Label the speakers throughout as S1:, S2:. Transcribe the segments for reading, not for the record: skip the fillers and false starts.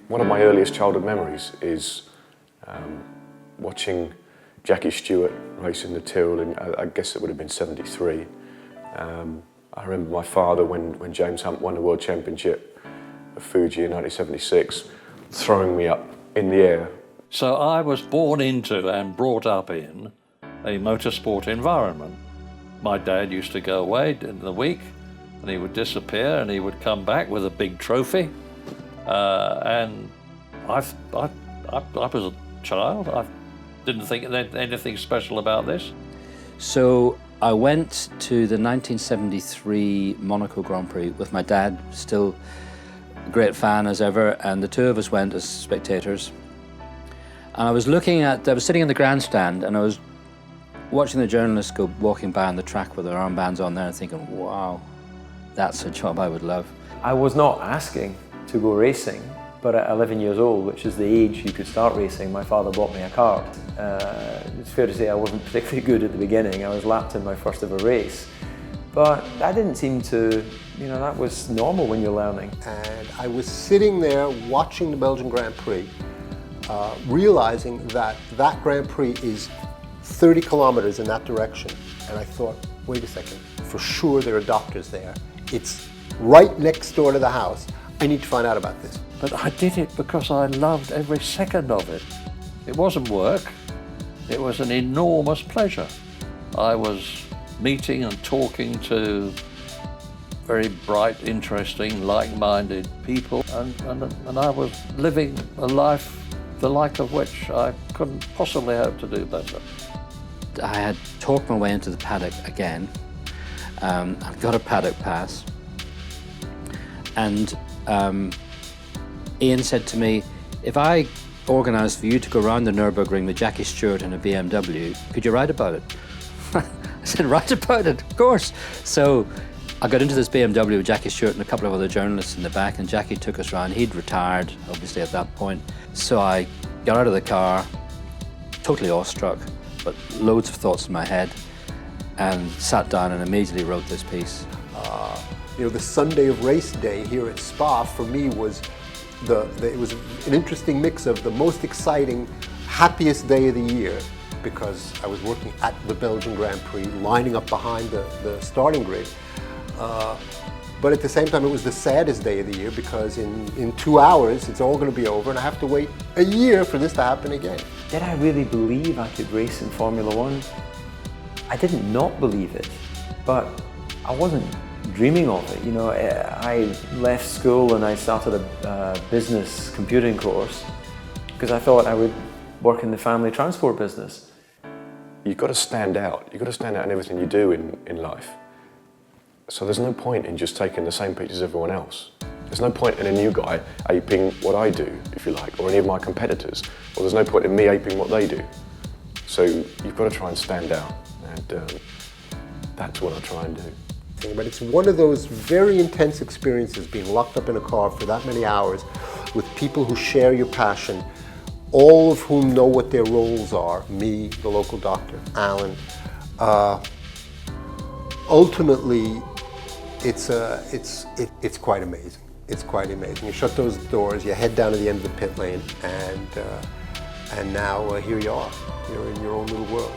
S1: One of my earliest childhood memories is watching Jackie Stewart racing the Tyrrell in, I guess it would have been '73. I remember my father, when James Hunt won the World Championship of Fuji in 1976, throwing me up in the air.
S2: So I was born into and brought up in a motorsport environment. My dad used to go away in the week and he would disappear and he would come back with a big trophy. And I was a child. I didn't think anything special about this.
S3: So I went to the 1973 Monaco Grand Prix with my dad, still a great fan as ever, and the two of us went as spectators. And I was sitting in the grandstand and I was watching the journalists go walking by on the track with their armbands on there and thinking, wow, that's a job I would love.
S4: I was not asking to go racing, but at 11 years old, which is the age you could start racing, my father bought me a car. It's fair to say I wasn't particularly good at the beginning. I was lapped in my first ever race. But that didn't seem to, that was normal when you're learning.
S5: And I was sitting there watching the Belgian Grand Prix, realizing that Grand Prix is 30 kilometers in that direction. And I thought, wait a second, for sure there are doctors there. It's right next door to the house. I need to find out about this.
S2: But I did it because I loved every second of it. It wasn't work, it was an enormous pleasure. I was meeting and talking to very bright, interesting, like-minded people, and I was living a life the like of which I couldn't possibly hope to do better.
S3: I had talked my way into the paddock again. I got a paddock pass, and Ian said to me, if I organised for you to go around the Nürburgring with Jackie Stewart in a BMW, could you write about it? I said, write about it, of course. So I got into this BMW with Jackie Stewart and a couple of other journalists in the back, and Jackie took us around. He'd retired, obviously, at that point. So I got out of the car, totally awestruck, but loads of thoughts in my head, and sat down and immediately wrote this piece.
S5: The Sunday of race day here at Spa for me was it was an interesting mix of the most exciting, happiest day of the year, because I was working at the Belgian Grand Prix, lining up behind the starting grid. But at the same time, it was the saddest day of the year because in 2 hours, it's all going to be over and I have to wait a year for this to happen again.
S4: Did I really believe I could race in Formula One? I didn't not believe it, but I wasn't dreaming of it. I left school and I started a business computing course because I thought I would work in the family transport business.
S1: You've got to stand out. You've got to stand out in everything you do in life. So there's no point in just taking the same pictures as everyone else. There's no point in a new guy aping what I do, if you like, or any of my competitors. Or there's no point in me aping what they do. So you've got to try and stand out, and that's what I try and do.
S5: But it's one of those very intense experiences, being locked up in a car for that many hours with people who share your passion, all of whom know what their roles are, me, the local doctor, Alan. Ultimately, it's quite amazing. It's quite amazing. You shut those doors, you head down to the end of the pit lane, and now here you are. You're in your own little world.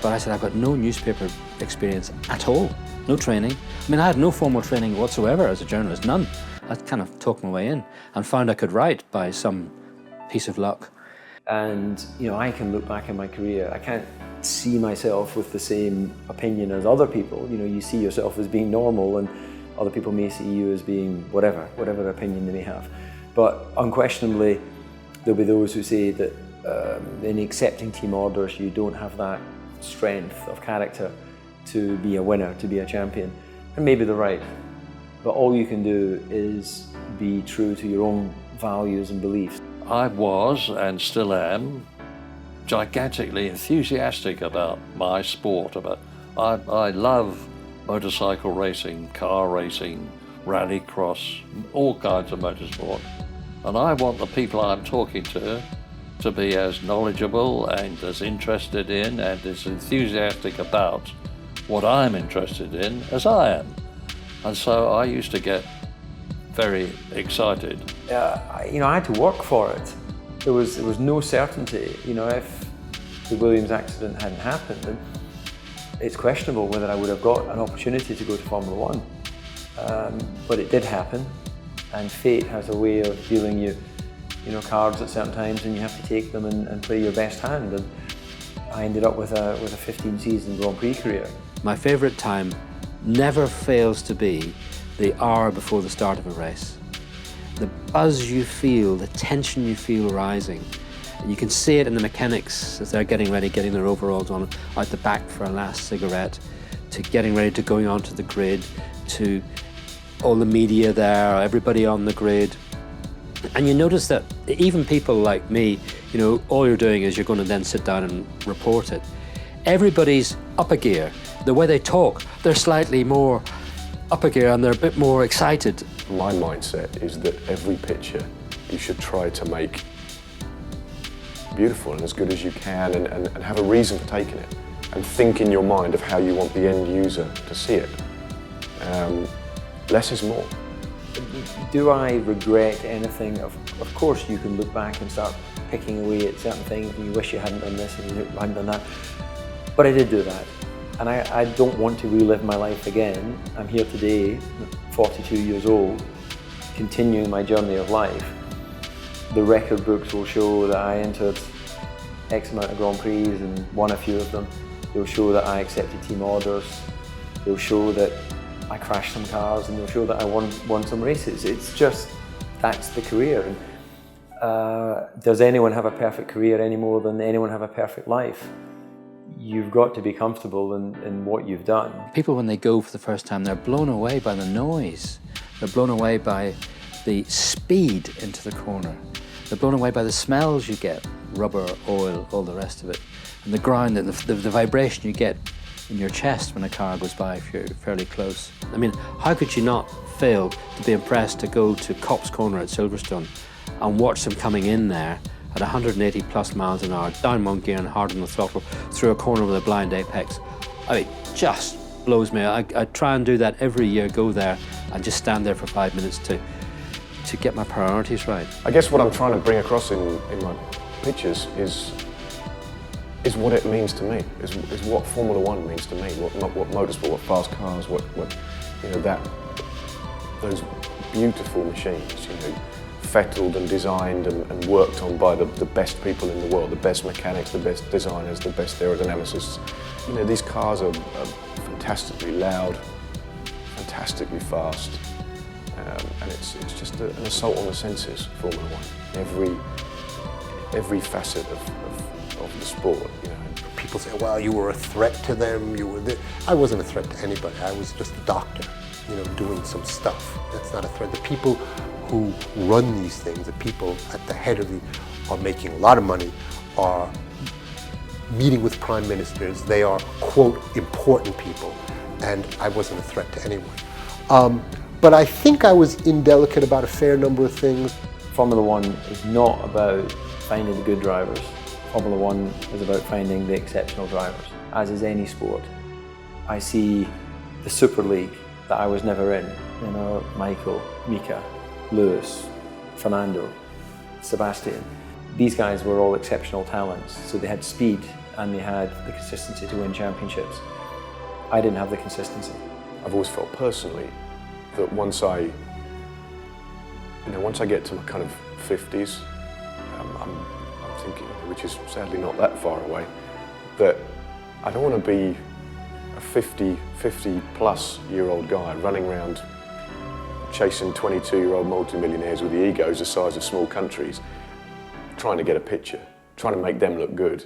S3: But I said, I've got no newspaper experience at all, no training. I mean, I had no formal training whatsoever as a journalist, none. I kind of talked my way in and found I could write by some piece of luck.
S4: And, I can look back in my career, I can't see myself with the same opinion as other people. You see yourself as being normal and other people may see you as being whatever opinion they may have. But unquestionably, there'll be those who say that in accepting team orders, you don't have that strength of character to be a winner, to be a champion. And maybe they're right. But all you can do is be true to your own values and beliefs.
S2: I was, and still am, gigantically enthusiastic about my sport. I love motorcycle racing, car racing, rallycross, all kinds of motorsport. And I want the people I'm talking to be as knowledgeable and as interested in and as enthusiastic about what I'm interested in as I am. And so I used to get very excited
S4: I had to work for it. There was no certainty. If the Williams accident hadn't happened, then it's questionable whether I would have got an opportunity to go to Formula One. But it did happen, and fate has a way of dealing you cards at certain times, and you have to take them and play your best hand. And I ended up with a 15-season Grand Prix career.
S3: My favourite time never fails to be the hour before the start of a race. The buzz you feel, the tension you feel rising. And you can see it in the mechanics as they're getting ready, getting their overalls on out the back for a last cigarette, to getting ready to going onto the grid, to all the media there, everybody on the grid. And you notice that even people like me, all you're doing is you're going to then sit down and report it. Everybody's up a gear. The way they talk, they're slightly more up a gear and they're a bit more excited.
S1: My mindset is that every picture you should try to make beautiful and as good as you can, and have a reason for taking it, and think in your mind of how you want the end user to see it. Less is more.
S4: Do I regret anything? Of course you can look back and start picking away at certain things and you wish you hadn't done this and you hadn't done that. But I did do that. And I don't want to relive my life again. I'm here today, 42 years old, continuing my journey of life. The record books will show that I entered X amount of Grand Prix and won a few of them. They'll show that I accepted team orders. They'll show that I crashed some cars, and they'll show that I won some races. It's just, that's the career. And does anyone have a perfect career any more than anyone have a perfect life? You've got to be comfortable in what you've done.
S3: People, when they go for the first time, they're blown away by the noise. They're blown away by the speed into the corner. They're blown away by the smells you get, rubber, oil, all the rest of it. And the ground, and the vibration you get in your chest when a car goes by if you're fairly close. I mean, how could you not fail to be impressed to go to Copse Corner at Silverstone and watch them coming in there at 180 plus miles an hour, down one gear and hard on the throttle, through a corner with a blind apex? I mean, just blows me. I try and do that every year, go there and just stand there for 5 minutes to get my priorities right.
S1: I guess what I'm trying to bring across in my pictures is what it means to me, is what Formula One means to me, what motorsport, what fast cars, what those beautiful machines, fettled and designed and worked on by the best people in the world, the best mechanics, the best designers, the best aerodynamicists. These cars are fantastically loud, fantastically fast, and it's just an assault on the senses, Formula One. Every facet of the sport.
S5: People say, well, you were a threat to them. I wasn't a threat to anybody. I was just a doctor, doing some stuff. That's not a threat. The people who run these things, the people at the head of are making a lot of money, are meeting with prime ministers. They are, quote, important people, and I wasn't a threat to anyone. But I think I was indelicate about a fair number of things.
S4: Formula One is not about finding the good drivers. Formula One is about finding the exceptional drivers, as is any sport. I see the Super League that I was never in. Michael, Mika, Lewis, Fernando, Sebastian. These guys were all exceptional talents, so they had speed and they had the consistency to win championships. I didn't have the consistency.
S1: I've always felt personally that once I get to my kind of 50s, I'm thinking, which is sadly not that far away, that I don't want to be a 50 plus year old guy running around chasing 22-year-old multimillionaires with the egos the size of small countries, trying to get a picture, trying to make them look good.